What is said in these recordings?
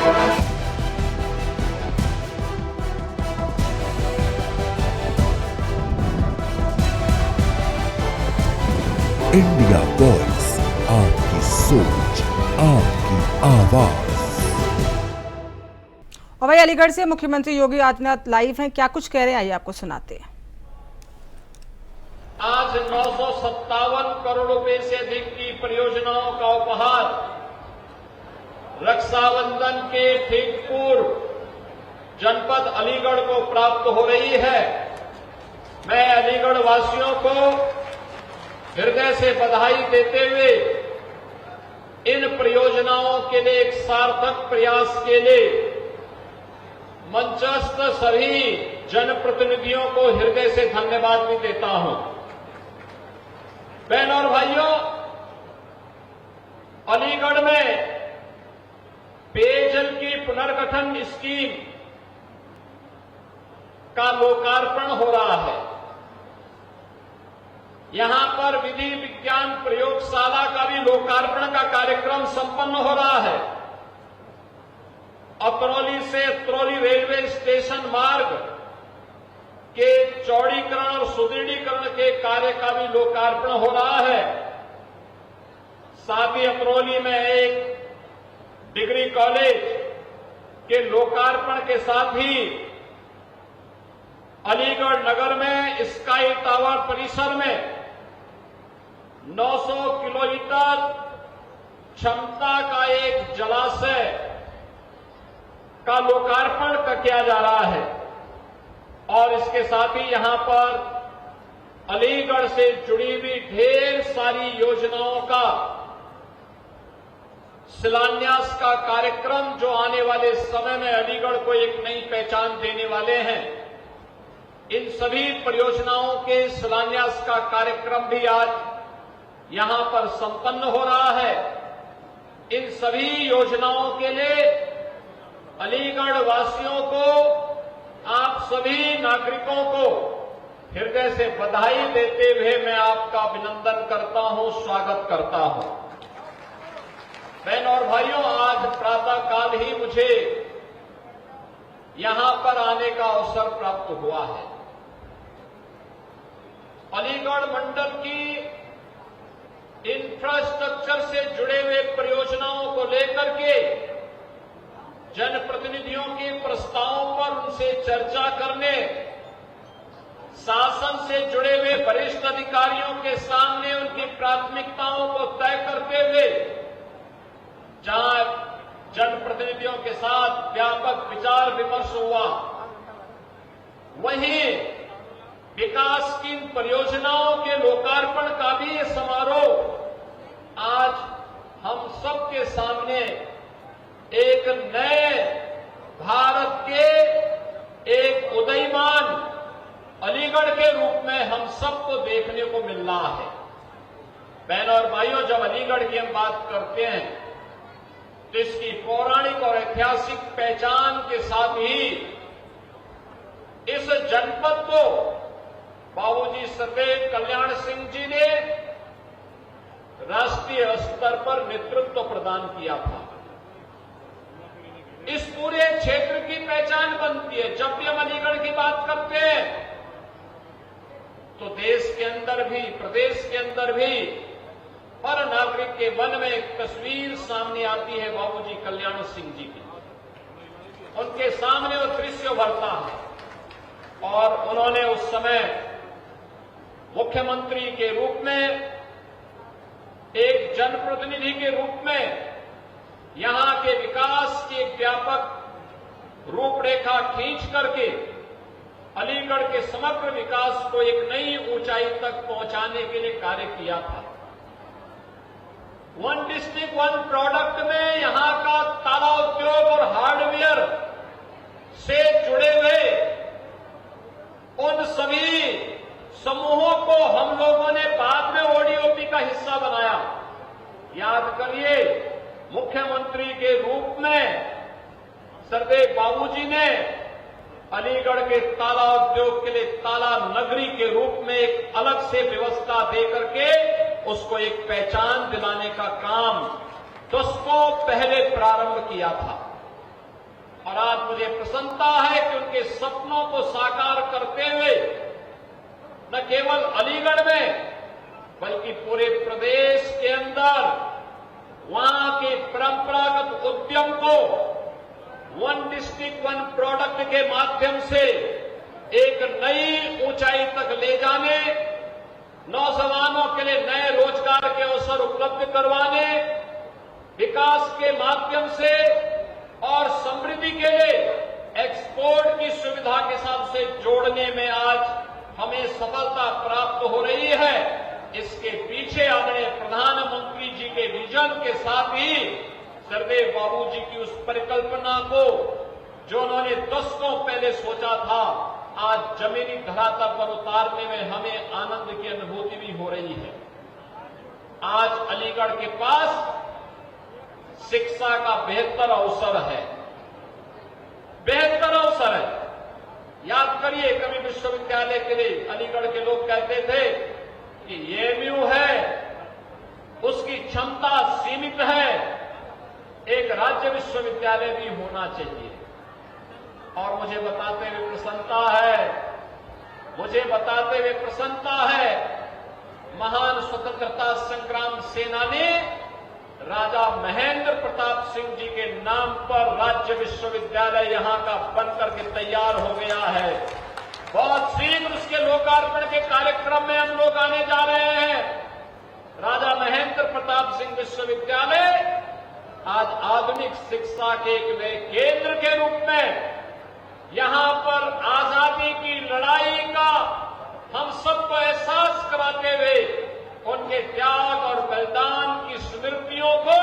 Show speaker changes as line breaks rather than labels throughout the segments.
India voice, आपकी सोच, आपकी आवाज।
और भाई अलीगढ़ से मुख्यमंत्री योगी आदित्यनाथ लाइव हैं, क्या कुछ कह रहे हैं आइए आपको सुनाते हैं।
आज 957 करोड़ रुपए से अधिक की परियोजनाओं का उपहार रक्षाबंधन के ठीक पूर्व जनपद अलीगढ़ को प्राप्त हो रही है। मैं अलीगढ़ वासियों को हृदय से बधाई देते हुए इन परियोजनाओं के लिए एक सार्थक प्रयास के लिए मंचस्थ सभी जनप्रतिनिधियों को हृदय से धन्यवाद भी देता हूं। बहनों और भाइयों, अलीगढ़ में पेयजल की पुनर्गठन स्कीम का लोकार्पण हो रहा है। यहां पर विधि विज्ञान प्रयोगशाला का भी लोकार्पण का कार्यक्रम संपन्न हो रहा है। अतरौली से अतरौली रेलवे स्टेशन मार्ग के चौड़ीकरण और सुदृढ़ीकरण के कार्य का भी लोकार्पण हो रहा है। साथ ही अतरौली में एक डिग्री कॉलेज के लोकार्पण के साथ ही अलीगढ़ नगर में स्काई टावर परिसर में 900 किलोलीटर क्षमता का एक जलाशय का लोकार्पण किया जा रहा है। और इसके साथ ही यहां पर अलीगढ़ से जुड़ी हुई ढेर सारी योजनाओं का शिलान्यास का कार्यक्रम जो आने वाले समय में अलीगढ़ को एक नई पहचान देने वाले हैं। इन सभी परियोजनाओं के शिलान्यास का कार्यक्रम भी आज यहां पर संपन्न हो रहा है। इन सभी योजनाओं के लिए अलीगढ़ वासियों को, आप सभी नागरिकों को हृदय से बधाई देते हुए मैं आपका अभिनंदन करता हूं, स्वागत करता हूं। बहनों और भाइयों, आज प्रातःकाल ही मुझे यहां पर आने का अवसर प्राप्त हुआ है। अलीगढ़ मंडल की इंफ्रास्ट्रक्चर से जुड़े हुए परियोजनाओं को लेकर के जनप्रतिनिधियों के प्रस्तावों पर उनसे चर्चा करने, शासन से जुड़े हुए वरिष्ठ अधिकारियों के सामने उनकी प्राथमिकताओं को तय करते हुए जहां जनप्रतिनिधियों के साथ व्यापक विचार विमर्श हुआ, वहीं विकास की इन परियोजनाओं के लोकार्पण का भी ये समारोह आज हम सबके सामने एक नए भारत के एक उदयमान अलीगढ़ के रूप में हम सबको देखने को मिल रहा है। बहनों और भाइयों, जब अलीगढ़ की हम बात करते हैं तो इसकी पौराणिक और ऐतिहासिक पहचान के साथ ही इस जनपद को बाबूजी सर्वदेव कल्याण सिंह जी ने राष्ट्रीय स्तर पर नेतृत्व प्रदान किया था। इस पूरे क्षेत्र की पहचान बनती है। जब भी हम अलीगढ़ की बात करते हैं तो देश के अंदर भी, प्रदेश के अंदर भी हर नागरिक के मन में एक तस्वीर सामने आती है बाबूजी कल्याण सिंह जी की। उनके सामने वो दृश्य उभरता है और उन्होंने उस समय मुख्यमंत्री के रूप में, एक जनप्रतिनिधि के रूप में यहां के विकास की एक व्यापक रूपरेखा खींच करके अलीगढ़ के समग्र विकास को एक नई ऊंचाई तक पहुंचाने के लिए कार्य किया था। वन डिस्ट्रिक्ट वन प्रोडक्ट में यहां का ताला उद्योग और हार्डवेयर से जुड़े हुए उन सभी समूहों को हम लोगों ने बाद में ओडीओपी का हिस्सा बनाया। याद करिए, मुख्यमंत्री के रूप में सरदेव बाबूजी ने अलीगढ़ के ताला उद्योग के लिए ताला नगरी के रूप में एक अलग से व्यवस्था देकर के उसको एक पहचान दिलाने का काम तो उसको पहले प्रारंभ किया था। और आज मुझे प्रसन्नता है कि उनके सपनों को साकार करते हुए न केवल अलीगढ़ में बल्कि पूरे प्रदेश के अंदर वहां के परंपरागत उद्यम को वन डिस्ट्रिक्ट वन प्रोडक्ट के माध्यम से एक नई ऊंचाई तक ले जाने, नौजवानों के लिए नए रोजगार के अवसर उपलब्ध करवाने, विकास के माध्यम से और समृद्धि के लिए एक्सपोर्ट की सुविधा के साथ से जोड़ने में आज हमें सफलता प्राप्त हो रही है। इसके पीछे आदरणीय प्रधानमंत्री जी के विजन के साथ ही सरदेव बाबू जी की उस परिकल्पना को जो उन्होंने दशकों पहले सोचा था, आज जमीनी धरातल पर उतारने में हमें आनंद की अनुभूति भी हो रही है। आज अलीगढ़ के पास शिक्षा का बेहतर अवसर है, बेहतर अवसर है। याद करिए, कभी विश्वविद्यालय के लिए अलीगढ़ के लोग कहते थे कि एएमयू है, उसकी क्षमता सीमित है, एक राज्य विश्वविद्यालय भी होना चाहिए। और मुझे बताते हुए प्रसन्नता है, महान स्वतंत्रता संग्राम सेनानी राजा महेंद्र प्रताप सिंह जी के नाम पर राज्य विश्वविद्यालय यहां का बनकर के तैयार हो गया है। बहुत शीघ्र उसके लोकार्पण के कार्यक्रम में हम लोग आने जा रहे हैं। राजा महेंद्र प्रताप सिंह विश्वविद्यालय आज आधुनिक शिक्षा के एक नए केंद्र के रूप में यहां पर आजादी की लड़ाई का हम सबको एहसास कराते हुए उनके त्याग और बलिदान की स्मृतियों को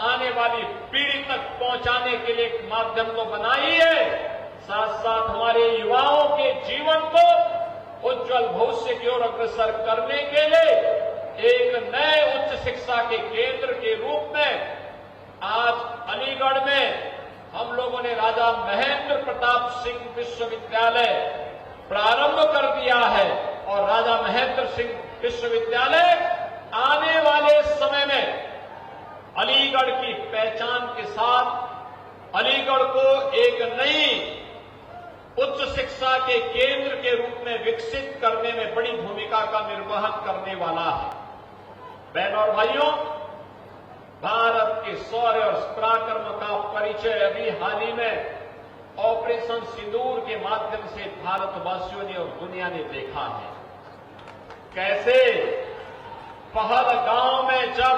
आने वाली पीढ़ी तक पहुंचाने के लिए एक माध्यम तो बनाई है, साथ साथ हमारे युवाओं के जीवन को उज्जवल भविष्य की ओर अग्रसर करने के लिए एक नए उच्च शिक्षा के केंद्र के रूप में आज अलीगढ़ में हम लोगों ने राजा महेंद्र प्रताप सिंह विश्वविद्यालय प्रारंभ कर दिया है। और राजा महेंद्र सिंह विश्वविद्यालय आने वाले समय में अलीगढ़ की पहचान के साथ अलीगढ़ को एक नई उच्च शिक्षा के केंद्र के रूप में विकसित करने में बड़ी भूमिका का निर्वहन करने वाला है। बहनों और भाइयों, भारत के शौर्य और पराक्रम का परिचय अभी हाल ही में ऑपरेशन सिंदूर के माध्यम से भारतवासियों ने और दुनिया ने देखा है। कैसे पहलगांव में जब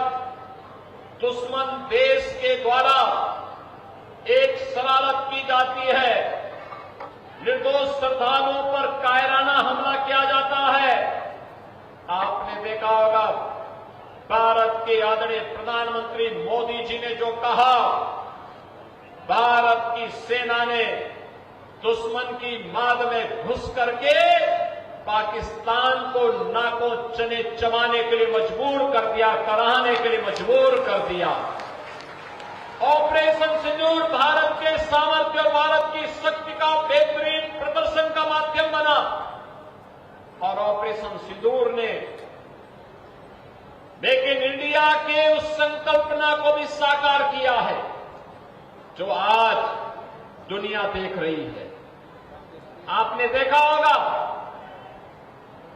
दुश्मन देश के द्वारा एक शरारत की जाती है, निर्दोष श्रद्धालुओं पर कायराना हमला किया जाता है, आपने देखा होगा भारत के आदरणीय प्रधानमंत्री मोदी जी ने जो कहा, भारत की सेना ने दुश्मन की माद में घुस करके पाकिस्तान को नाकों चने चबाने के लिए मजबूर कर दिया, कराहने के लिए मजबूर कर दिया। ऑपरेशन सिंदूर भारत के सामर्थ्य और भारत की शक्ति का बेहतरीन प्रदर्शन का माध्यम बना और ऑपरेशन सिंदूर ने मेक इन इंडिया के उस संकल्पना को भी साकार किया है जो आज दुनिया देख रही है। आपने देखा होगा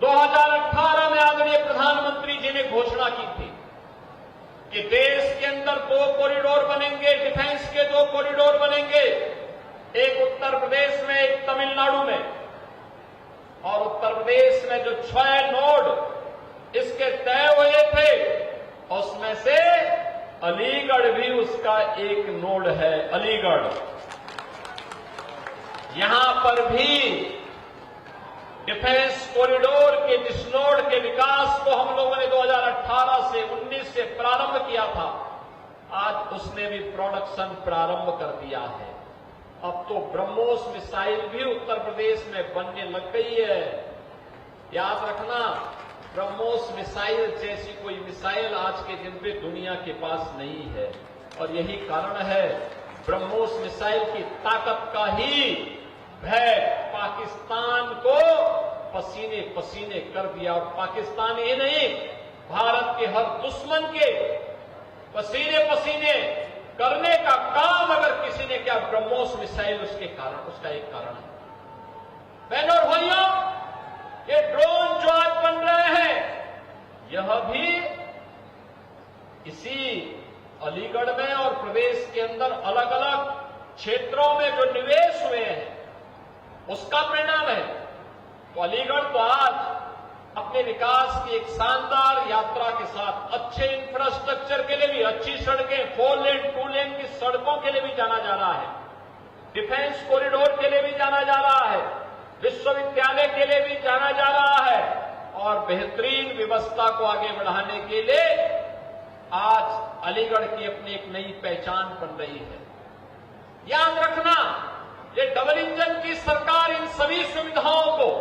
2018 में आदरणीय प्रधानमंत्री जी ने घोषणा की थी कि देश के अंदर 2 कॉरिडोर बनेंगे, डिफेंस के 2 कॉरिडोर बनेंगे, एक उत्तर प्रदेश में, एक तमिलनाडु में। और उत्तर प्रदेश में जो 6 नोड इसके तय हुए थे उसमें से अलीगढ़ भी उसका एक नोड है। अलीगढ़, यहां पर भी डिफेंस कॉरिडोर के जिस नोड के विकास को हम लोगों ने 2018 से 19 से प्रारंभ किया था, आज उसने भी प्रोडक्शन प्रारंभ कर दिया है। अब तो ब्रह्मोस मिसाइल भी उत्तर प्रदेश में बनने लग गई है। याद रखना, ब्रह्मोस मिसाइल जैसी कोई मिसाइल आज के दिन पे दुनिया के पास नहीं है। और यही कारण है, ब्रह्मोस मिसाइल की ताकत का ही भय पाकिस्तान को पसीने पसीने कर दिया। और पाकिस्तान ये नहीं, भारत के हर दुश्मन के पसीने पसीने करने का काम अगर किसी ने किया क्या ब्रह्मोस मिसाइल उसका एक कारण है। बहनों और भाइयों, ये ड्रोन जो आज बन रहे हैं, यह भी इसी अलीगढ़ में और प्रदेश के अंदर अलग अलग क्षेत्रों में जो निवेश हुए हैं उसका परिणाम है। तो अलीगढ़ तो आज अपने विकास की एक शानदार यात्रा के साथ अच्छे इंफ्रास्ट्रक्चर के लिए भी, अच्छी सड़कें, 4 लेन 2 लेन की सड़कों के लिए भी जाना जा रहा है, डिफेंस कॉरिडोर के लिए भी जाना जा रहा है, विश्वविद्यालय के लिए भी जाना जा रहा है और बेहतरीन व्यवस्था को आगे बढ़ाने के लिए आज अलीगढ़ की अपनी एक नई पहचान बन रही है। याद रखना, ये डबल इंजन की सरकार इन सभी सुविधाओं को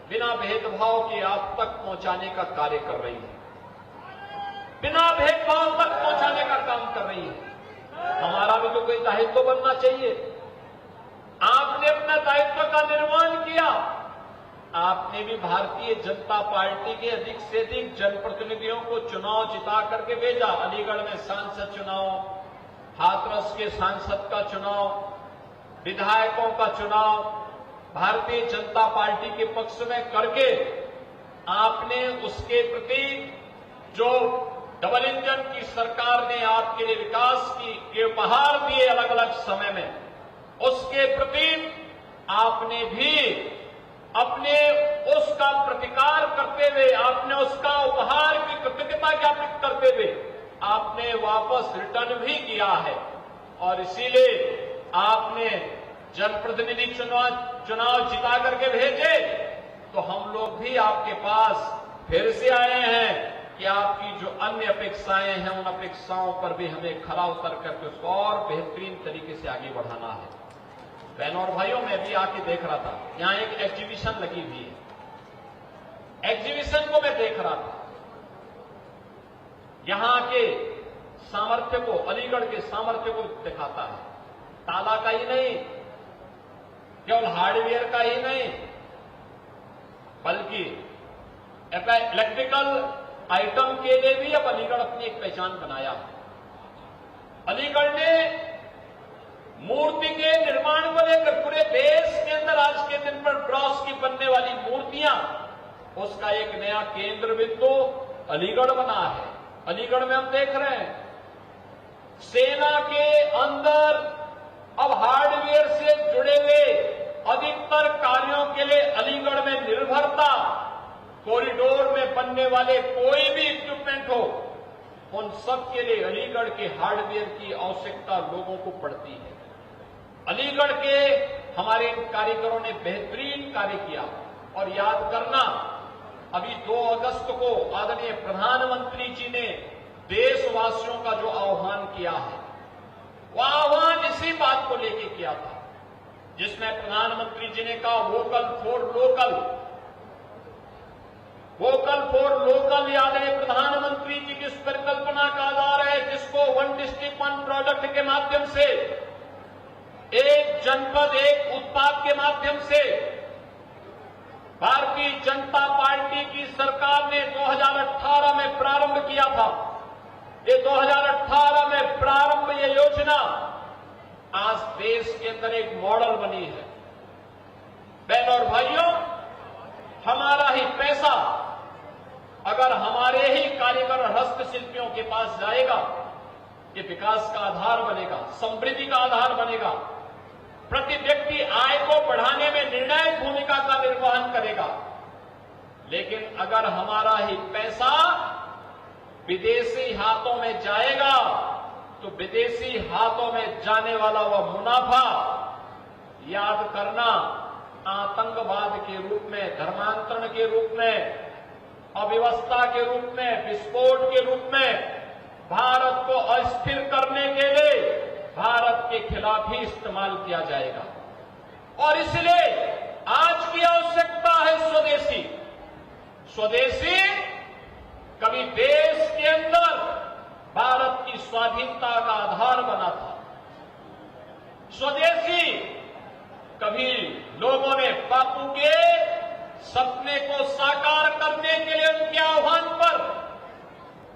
बिना भेदभाव के आप तक पहुंचाने का कार्य कर रही है, बिना भेदभाव तक पहुंचाने का काम कर रही है। हमारा भी तो कोई दायित्व बनना चाहिए। आपने अपना दायित्व का निर्वहन किया, आपने भी भारतीय जनता पार्टी के अधिक से अधिक जनप्रतिनिधियों को चुनाव जिता करके भेजा। अलीगढ़ में सांसद चुनाव, हाथरस के सांसद का चुनाव, विधायकों का चुनाव भारतीय जनता पार्टी के पक्ष में करके आपने उसके प्रति जो डबल इंजन की सरकार ने आपके लिए विकास के उपहार दिए अलग अलग समय में, उसके प्रति आपने भी अपने उसका प्रतिकार करते हुए, आपने उसका उपहार की कृतज्ञता ज्ञापित करते हुए आपने वापस रिटर्न भी किया है। और इसीलिए आपने जनप्रतिनिधि चुनाव जिता करके भेजे, तो हम लोग भी आपके पास फिर से आए हैं कि आपकी जो अन्य अपेक्षाएं हैं, उन अपेक्षाओं पर भी हमें खरा उतर करके उसको और बेहतरीन तरीके से आगे बढ़ाना है। बहनों और भाइयों, मैं भी आके देख रहा था, यहां एक एग्जीबिशन लगी हुई है। एग्जीबिशन को मैं देख रहा था, यहां के सामर्थ्य को, अलीगढ़ के सामर्थ्य को दिखाता है। ताला का ही नहीं, केवल हार्डवेयर का ही नहीं, बल्कि इलेक्ट्रिकल आइटम के लिए भी अब अलीगढ़ अपनी एक पहचान बनाया। अलीगढ़ ने मूर्ति के निर्माण को लेकर पूरे देश के अंदर आज के दिन पर ब्रॉन्ज की बनने वाली मूर्तियां, उसका एक नया केंद्र बिंदु अलीगढ़ बना है। अलीगढ़ में हम देख रहे हैं सेना के अंदर अब हार्डवेयर से जुड़े हुए अधिकतर कार्यों के लिए अलीगढ़ में निर्भरता, कॉरिडोर में बनने वाले कोई भी इक्विपमेंट हो, उन सब के लिए अलीगढ़ के हार्डवेयर की आवश्यकता लोगों को पड़ती है। अलीगढ़ के हमारे इन कारीगरों ने बेहतरीन कार्य किया। और याद करना, अभी 2 अगस्त को आदरणीय प्रधानमंत्री जी ने देशवासियों का जो आह्वान किया है, वह आह्वान इसी बात को लेकर किया था, जिसमें प्रधानमंत्री जी ने कहा vocal for local. Vocal for local आदरणीय प्रधानमंत्री जी की इस परिकल्पना का आधार है, जिसको 1 डिस्ट्रिक्ट 1 प्रोडक्ट के माध्यम से, एक जनपद एक उत्पाद के माध्यम से भारतीय जनता पार्टी की सरकार ने 2018 में प्रारंभ किया था। ये 2018 में प्रारंभ ये योजना आज देश के अंदर एक मॉडल बनी है। बहनों और भाइयों, हमारा ही पैसा अगर हमारे ही कारीगर हस्तशिल्पियों के पास जाएगा, ये विकास का आधार बनेगा, समृद्धि का आधार बनेगा, प्रति व्यक्ति आय को बढ़ाने में निर्णायक भूमिका का निर्वहन करेगा। लेकिन अगर हमारा ही पैसा विदेशी हाथों में जाएगा, तो विदेशी हाथों में जाने वाला वह मुनाफा, याद करना, आतंकवाद के रूप में, धर्मांतरण के रूप में, अव्यवस्था के रूप में, विस्फोट के रूप में भारत को अस्थिर करने के लिए भारत के खिलाफ ही इस्तेमाल किया जाएगा। और इसलिए आज की आवश्यकता है स्वदेशी। स्वदेशी कभी देश के अंदर भारत की स्वाधीनता का आधार बना था। स्वदेशी कभी लोगों ने बापू के सपने को साकार करने के लिए उनके आह्वान पर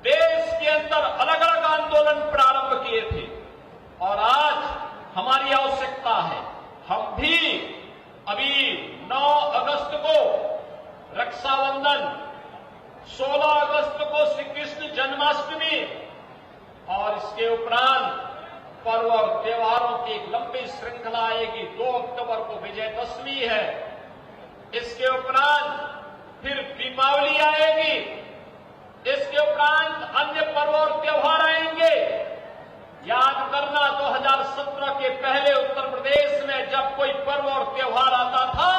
देश के अंदर अलग अलग आंदोलन प्रारंभ किए थे। और आज हमारी आवश्यकता त्योहारों की एक लंबी श्रृंखला आएगी। 2 अक्टूबर को विजयदशमी है, इसके उपरांत फिर दीपावली आएगी, इसके उपरांत अन्य पर्व और त्योहार आएंगे। याद करना 2017 के पहले उत्तर प्रदेश में जब कोई पर्व और त्योहार आता था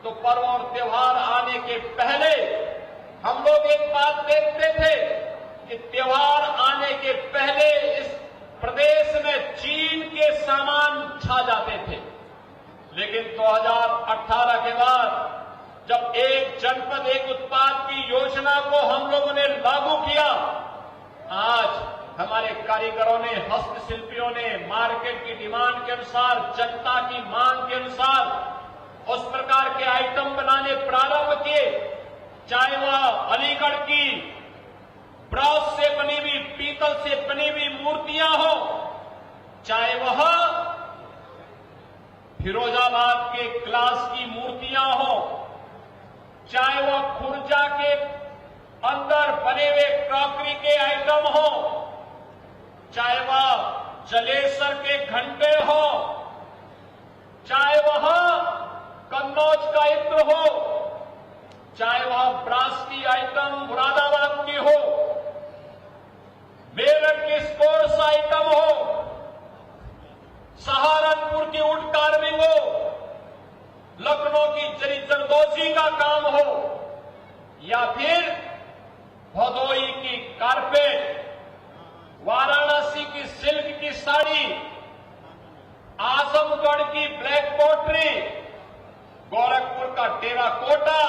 तो पर्व और त्योहार आने के पहले हम लोग एक बात देखते थे कि त्योहार आने के पहले इस प्रदेश में चीन के सामान छा जाते थे। लेकिन 2018 के बाद जब एक जनपद एक उत्पाद की योजना को हम लोगों ने लागू किया, आज हमारे कारीगरों ने, हस्तशिल्पियों ने मार्केट की डिमांड के अनुसार, जनता की मांग के अनुसार उस प्रकार के आइटम बनाने प्रारंभ किए। चाहे वह अलीगढ़ की ब्रॉस से बनी हुई, पीतल से बनी हुई मूर्तियां हो, चाहे वह फिरोजाबाद के ग्लास की मूर्तियां हो, चाहे वह खुर्जा के अंदर बने हुए क्रॉकरी के आइटम हो, चाहे वह जलेसर के घंटे हो, चाहे वह कन्नौज का इत्र हो, चाहे वह ब्रास की आइटम मुरादाबाद की हो, मेरठ की स्पोर्ट्स आइटम हो, सहारनपुर की वुड कार्विंग हो, लखनऊ की जरी जरदोजी का काम हो, या फिर भदोई की कारपेट, वाराणसी की सिल्क की साड़ी, आजमगढ़ की ब्लैक पोट्री, गोरखपुर का टेराकोटा,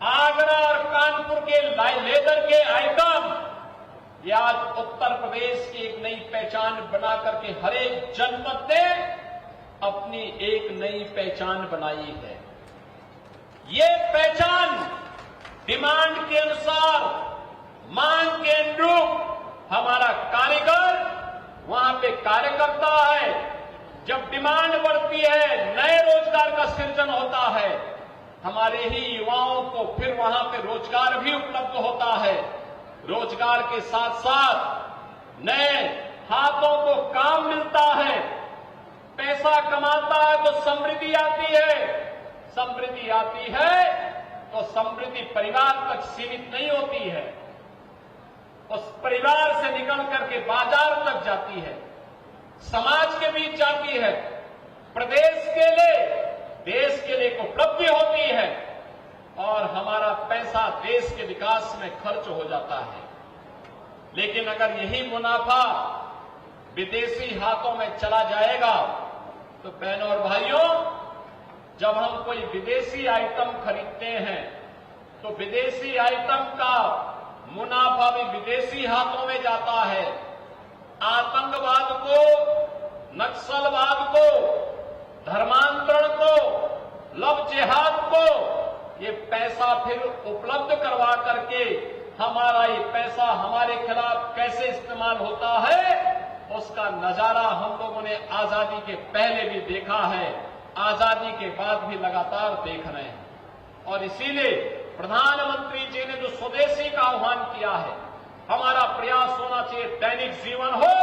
आगरा और कानपुर के लेदर के आइटम, ये आज उत्तर प्रदेश की एक नई पहचान बना करके हर एक जनपद ने अपनी एक नई पहचान बनाई है। ये पहचान डिमांड के अनुसार, मांग के अनुरूप हमारा कारीगर वहां पे कार्य करता है। जब डिमांड बढ़ती है, नए रोजगार का सृजन होता है, हमारे ही युवाओं को फिर वहां पे रोजगार भी उपलब्ध होता है। रोजगार के साथ साथ नए हाथों को काम मिलता है, पैसा कमाता है तो समृद्धि आती है। समृद्धि आती है तो समृद्धि परिवार तक सीमित नहीं होती है, उस परिवार से निकल करके बाजार तक जाती है, समाज के बीच जाती है, प्रदेश के लिए, देश के लिए उपलब्धि होती है और हमारा पैसा देश के विकास में खर्च हो जाता है। लेकिन अगर यही मुनाफा विदेशी हाथों में चला जाएगा तो बहनों और भाइयों, जब हम कोई विदेशी आइटम खरीदते हैं तो विदेशी आइटम का मुनाफा भी विदेशी हाथों में जाता है। आतंकवाद को, नक्सलवाद को, धर्मांतरण को, लव जिहाद को ये पैसा फिर उपलब्ध करवा करके हमारा ये पैसा हमारे खिलाफ कैसे इस्तेमाल होता है, उसका नजारा हम लोगों ने आजादी के पहले भी देखा है, आजादी के बाद भी लगातार देख रहे हैं। और इसीलिए प्रधानमंत्री जी ने जो स्वदेशी का आह्वान किया है, हमारा प्रयास होना चाहिए दैनिक जीवन हो,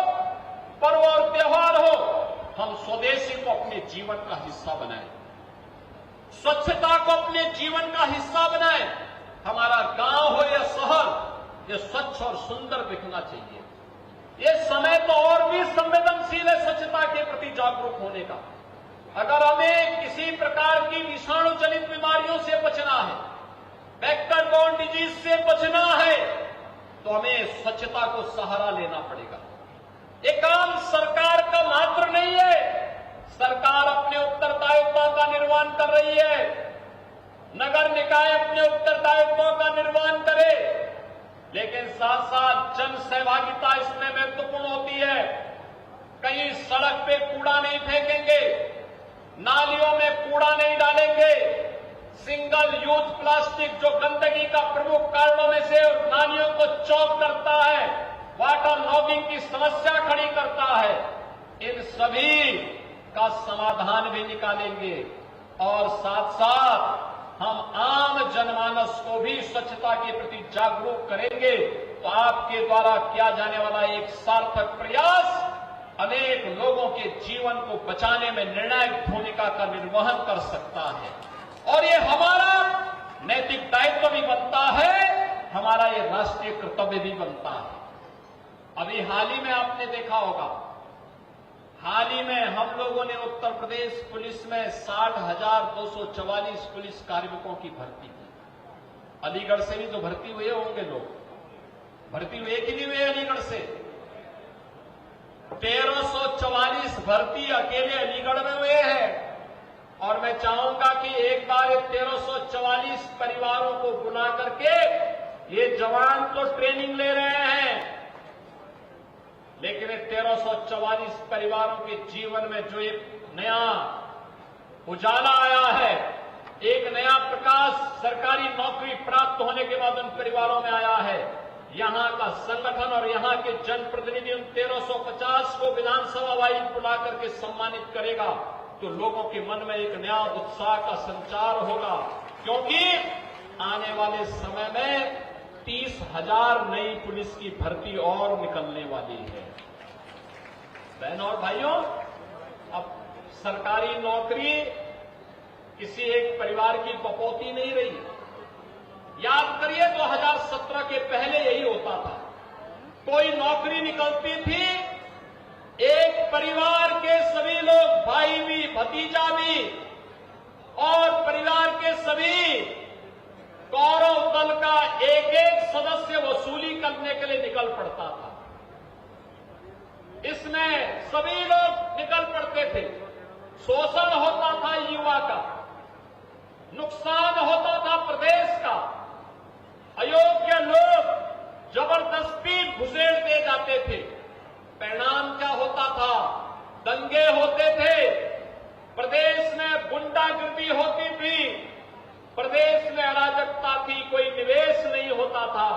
पर्व और त्योहार हो, हम स्वदेशी को अपने जीवन का हिस्सा बनाएं, स्वच्छता को अपने जीवन का हिस्सा बनाएं। हमारा गांव हो या शहर, ये स्वच्छ और सुंदर दिखना चाहिए। ये समय तो और भी संवेदनशील है स्वच्छता के प्रति जागरूक होने का। अगर हमें किसी प्रकार की विषाणु जनित बीमारियों से बचना है, वेक्टर बॉर्न डिजीज से बचना है, तो हमें स्वच्छता को सहारा लेना पड़ेगा। ये काम सरकार का मात्र नहीं है, सरकार अपने उत्तरदायित्वों का निर्वहन कर रही है, नगर निकाय अपने उत्तरदायित्वों का निर्वहन करे, लेकिन साथ साथ जन सहभागिता इसमें महत्वपूर्ण होती है। कहीं सड़क पे कूड़ा नहीं फेंकेंगे, नालियों में कूड़ा नहीं डालेंगे, सिंगल यूज प्लास्टिक जो गंदगी का प्रमुख कारणों में से नालियों को चौक करता है, वाटर लॉगिंग की समस्या खड़ी करता है, इन सभी का समाधान भी निकालेंगे। और साथ साथ हम आम जनमानस को भी स्वच्छता के प्रति जागरूक करेंगे तो आपके द्वारा किया जाने वाला एक सार्थक प्रयास अनेक लोगों के जीवन को बचाने में निर्णायक भूमिका का निर्वहन कर सकता है। और ये हमारा नैतिक दायित्व भी बनता है, हमारा ये राष्ट्रीय कर्तव्य भी बनता है। अभी हाल ही में आपने देखा होगा, हाल ही में हम लोगों ने उत्तर प्रदेश पुलिस में 60,244 पुलिस कार्मिकों की भर्ती की। अलीगढ़ से भी तो भर्ती हुए होंगे लोग, भर्ती हुए कि नहीं हुए अलीगढ़ से? 1344 भर्ती अकेले अलीगढ़ में हुए हैं। और मैं चाहूंगा कि एक बार 1344 परिवारों को बुला करके, ये जवान तो ट्रेनिंग ले रहे हैं, लेकिन 1344 परिवारों के जीवन में जो एक नया उजाला आया है, एक नया प्रकाश सरकारी नौकरी प्राप्त होने के बाद उन परिवारों में आया है। यहां का संगठन और यहां के जनप्रतिनिधि उन 1350 को विधानसभा वाइज बुला करके सम्मानित करेगा, तो लोगों के मन में एक नया उत्साह का संचार होगा। क्योंकि आने वाले समय में 30,000 नई पुलिस की भर्ती और निकलने वाली है। बहनों और भाइयों, अब सरकारी नौकरी किसी एक परिवार की बपौती नहीं रही। याद करिए, 2017 के पहले यही होता था। कोई नौकरी निकलती थी, एक परिवार के सभी लोग, भाई भी, भतीजा भी और परिवार के सभी कौरव दल का एक एक सदस्य वसूली करने के लिए निकल पड़ता था। इसमें सभी लोग निकल पड़ते थे। शोषण होता था युवा का, नुकसान होता था प्रदेश का, अयोग्य लोग जबरदस्ती घुसेड़ दे जाते थे। परिणाम क्या होता था? दंगे होते थे, प्रदेश में गुंडागिर्दी होती थी, प्रदेश में अराजकता थी, कोई निवेश नहीं होता था,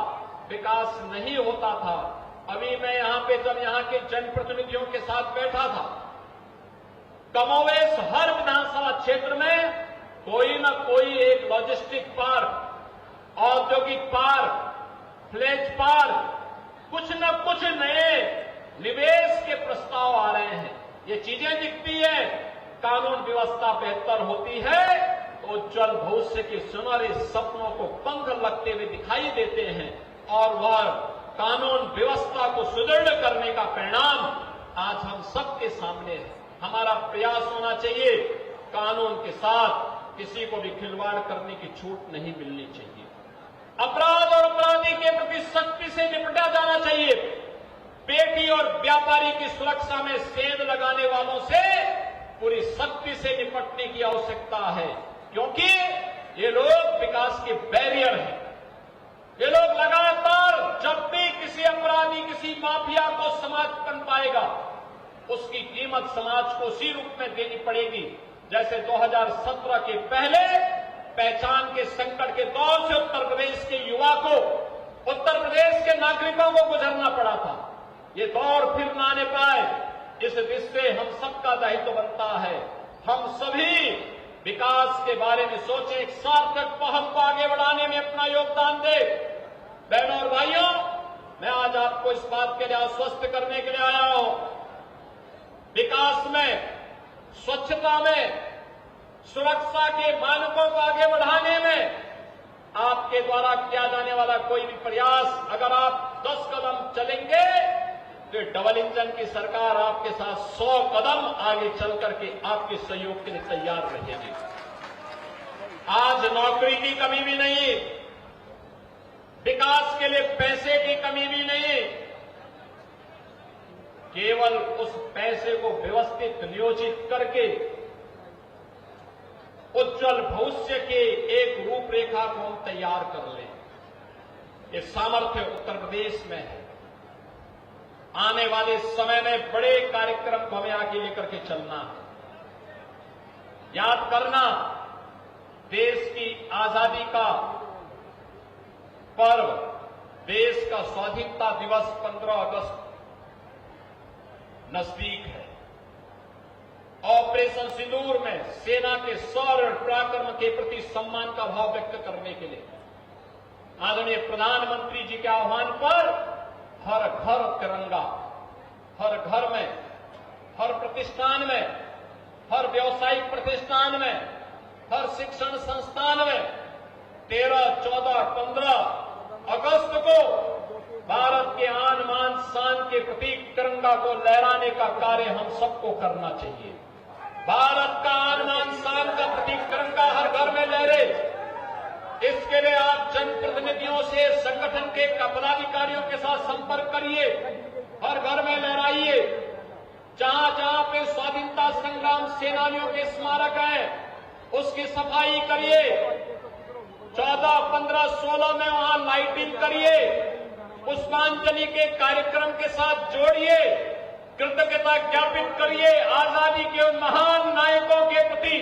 विकास नहीं होता था। अभी मैं यहां पे जब यहां के जनप्रतिनिधियों के साथ बैठा था, कमोवेश हर विधानसभा क्षेत्र में कोई न कोई एक लॉजिस्टिक पार्क, औद्योगिक पार्क, फ्लेज पार्क, कुछ न कुछ नए निवेश के प्रस्ताव आ रहे हैं। ये चीजें दिखती है, कानून व्यवस्था बेहतर होती है, उज्जवल भविष्य के सुनहरे सपनों को पंख लगते हुए दिखाई देते हैं। और वह कानून व्यवस्था को सुदृढ़ करने का परिणाम आज हम सबके सामने है। हमारा प्रयास होना चाहिए, कानून के साथ किसी को भी खिलवाड़ करने की छूट नहीं मिलनी चाहिए। अपराध और अपराधी के प्रति सख्ती से निपटा जाना चाहिए। पेटी और व्यापारी की सुरक्षा में सेंध लगाने वालों से पूरी सख्ती से निपटने की आवश्यकता है, क्योंकि ये लोग विकास के बैरियर हैं। ये लोग लगातार, जब भी किसी अपराधी, किसी माफिया को समाज बन पाएगा, उसकी कीमत समाज को उसी रूप में देनी पड़ेगी जैसे 2017 के पहले पहचान के संकट के दौर से उत्तर प्रदेश के युवा को, उत्तर प्रदेश के नागरिकों को गुजरना पड़ा था। ये दौर फिर न आने पाए, इस दिशा हम सबका दायित्व बनता है। हम सभी विकास के बारे में सोचें, एक सार्थक पहल को आगे बढ़ाने में अपना योगदान दें। बहनों और भाइयों, मैं आज आपको इस बात के लिए आश्वस्त करने के लिए आया हूं, विकास में, स्वच्छता में, सुरक्षा के मानकों को आगे बढ़ाने में आपके द्वारा किया जाने वाला कोई भी प्रयास, अगर आप 10 कदम चलेंगे तो डबल इंजन की सरकार आपके साथ 100 कदम आगे चल करके आपके सहयोग के लिए तैयार रहेगी। आज नौकरी की कमी भी नहीं, विकास के लिए पैसे की कमी भी नहीं, केवल उस पैसे को व्यवस्थित नियोजित करके उज्जवल भविष्य के एक रूपरेखा को हम तैयार कर लें। ये सामर्थ्य उत्तर प्रदेश में है। आने वाले समय में बड़े कार्यक्रम को हमें आगे लेकर के चलना है। याद करना, देश की आजादी का पर्व, देश का स्वाधीनता दिवस 15 अगस्त नजदीक है। ऑपरेशन सिंदूर में सेना के शौर्य और पराक्रम के प्रति सम्मान का भाव व्यक्त करने के लिए आदरणीय प्रधानमंत्री जी के आह्वान पर हर घर तिरंगा, हर घर में, हर प्रतिष्ठान में, हर व्यावसायिक प्रतिष्ठान में, हर शिक्षण संस्थान में 13, 14, 15 अगस्त को भारत के आन बान शान के प्रतीक तिरंगा को लहराने का कार्य हम सबको करना चाहिए। भारत का आन बान शान का प्रतीक तिरंगा हर घर में लहरे। इसके लिए आप जनप्रतिनिधियों से, संगठन के पदाधिकारियों के साथ संपर्क करिए, हर घर में लहराइए। जहां जहां पे स्वाधीनता संग्राम सेनानियों के स्मारक हैं उसकी सफाई करिए। 14, 15, 16 में वहां लाइटिंग करिए, पुष्पांजलि के कार्यक्रम के साथ जोड़िए, कृतज्ञता ज्ञापित करिए आजादी के उन महान नायकों के प्रति।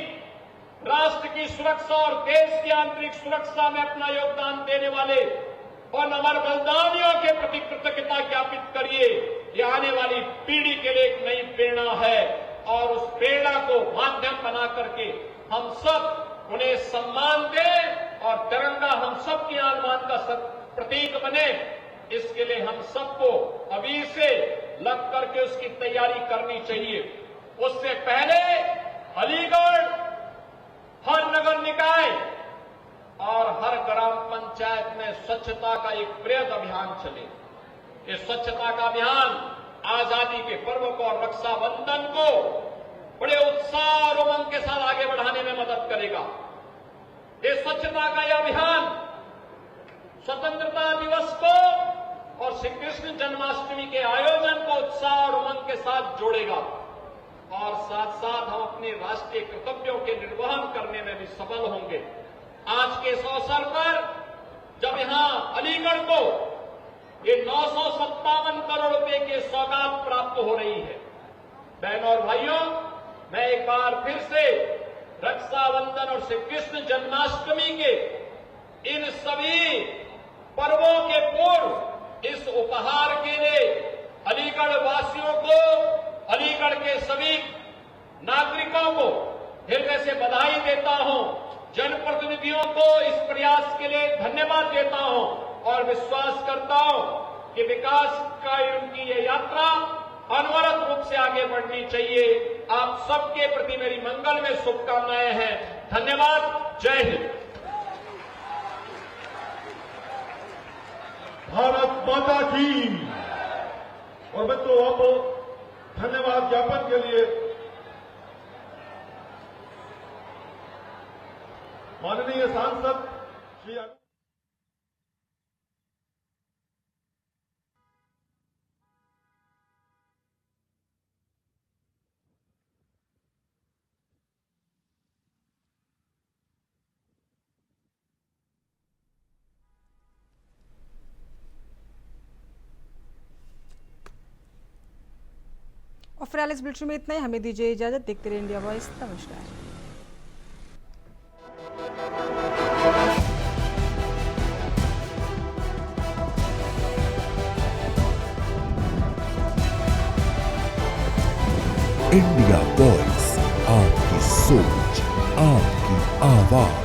राष्ट्र की सुरक्षा और देश की आंतरिक सुरक्षा में अपना योगदान देने वाले और अमर बलिदानियों के प्रति कृतज्ञता ज्ञापित करिए। ये आने वाली पीढ़ी के लिए एक नई प्रेरणा है और उस प्रेरणा को माध्यम बना करके हम सब उन्हें सम्मान दें और तिरंगा हम सब की आन बान का प्रतीक बने। इसके लिए हम सबको अभी से लग करके उसकी तैयारी करनी चाहिए। उससे पहले अलीगढ़ हर नगर निकाय और हर ग्राम पंचायत में स्वच्छता का एक बृहद अभियान चले। ये स्वच्छता का अभियान आजादी के पर्व को और रक्षाबंधन को बड़े उत्साह और उमंग के साथ आगे बढ़ाने में मदद करेगा। ये स्वच्छता का यह अभियान स्वतंत्रता दिवस को और श्री कृष्ण जन्माष्टमी के आयोजन को उत्साह और उमंग के साथ जोड़ेगा और साथ साथ हम अपने राष्ट्रीय कर्तव्यों के निर्वहन करने में भी सफल होंगे। आज के इस अवसर पर जब यहां अलीगढ़ को ये 957 करोड़ रुपए की सौगात प्राप्त हो रही है, बहनों और भाइयों, मैं एक बार फिर से रक्षाबंधन और श्री कृष्ण जन्माष्टमी के इन सभी पर्वों के पूर्व इस उपहार के लिए अलीगढ़ वासियों को, अलीगढ़ के सभी नागरिकों को हृदय से बधाई देता हूं। जनप्रतिनिधियों को इस प्रयास के लिए धन्यवाद देता हूं और विश्वास करता हूं कि विकास का उनकी ये यात्रा अनवरत रूप से आगे बढ़नी चाहिए। आप सबके प्रति मेरी मंगल में शुभकामनाएं हैं। धन्यवाद। जय हिंद।
भारत माता की। और मैं तो अब धन्यवाद ज्ञापन के लिए माननीय सांसद श्री
और फिलहाल इस बुलेटिन में इतना ही। हमें दीजिए इजाजत। देखते रहिए इंडिया वॉइस। नमस्कार।
इंडिया वॉइस, आपकी सोच, आपकी आवाज।